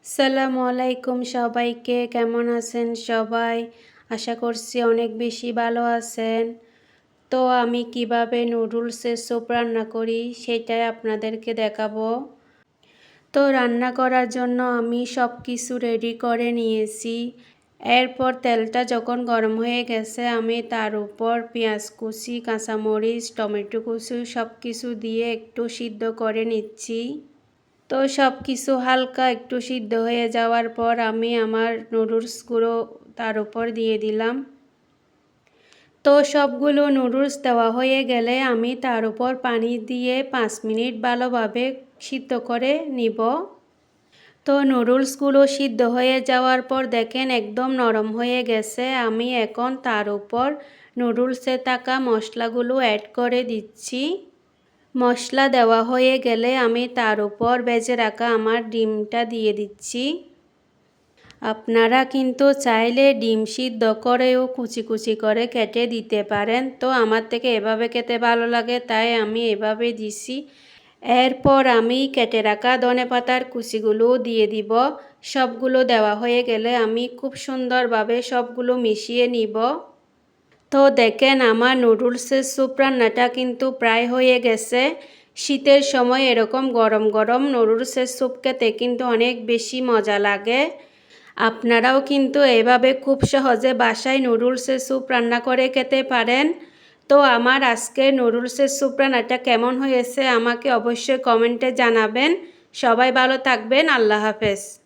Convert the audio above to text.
আসসালামু আলাইকুম সবাইকে, কেমন আছেন সবাই? আশা করছি অনেক বেশি ভালো আছেন। তো আমি কিভাবে নুডলসের স্যুপ রান্না করি সেটাই আপনাদেরকে দেখাবো। তো রান্না করার জন্য আমি সব কিছু রেডি করে নিয়েছি। এরপর তেলটা যখন গরম হয়ে গেছে আমি তার উপর পেঁয়াজ কুচি, কাঁচামরিচ, টমেটো কুচি সব কিছু দিয়ে একটু সিদ্ধ করে নিচ্ছি। তো সব কিছু হালকা একটু সিদ্ধ হয়ে যাওয়ার পর আমি আমার নুডলসগুলো তার উপর দিয়ে দিলাম। তো সবগুলো নুডলস দেওয়া হয়ে গেলে আমি তার উপর পানি দিয়ে 5 মিনিট ভালোভাবে সিদ্ধ করে নিব। তো নুডলসগুলো সিদ্ধ হয়ে যাওয়ার পর দেখেন একদম নরম হয়ে গেছে। আমি এখন তার উপর নুডলসে থাকা মশলাগুলো অ্যাড করে দিচ্ছি। মশলা দেওয়া হয়ে গেলে আমি তার উপর ভেজে রাখা আমার ডিমটা দিয়ে দিচ্ছি। আপনারা কিন্তু চাইলে ডিম সিদ্ধ করেও কুচি কুচি করে কেটে দিতে পারেন। তো আমার থেকে এভাবে খেতে ভালো লাগে তাই আমি এভাবে দিছি। এরপর আমি কেটে রাখা ধনেপাতার কুচিগুলো দিয়ে দিব। সবগুলো দেওয়া হয়ে গেলে আমি খুব সুন্দরভাবে সবগুলো মিশিয়ে নিব। তো দেখেন আমার নুডলসের স্যুপ রান্নাটা কিন্তু প্রায় হয়ে গেছে। শীতের সময় এরকম গরম গরম নুডলসের স্যুপ খেতে কিন্তু অনেক বেশি মজা লাগে। আপনারাও কিন্তু এভাবে খুব সহজে বাসায় নুডলসের স্যুপ রান্না করে খেতে পারেন। তো আমার আজকে নুডলসের স্যুপ রান্নাটা কেমন হয়েছে আমাকে অবশ্যই কমেন্টে জানাবেন। সবাই ভালো থাকবেন। আল্লাহ হাফেজ।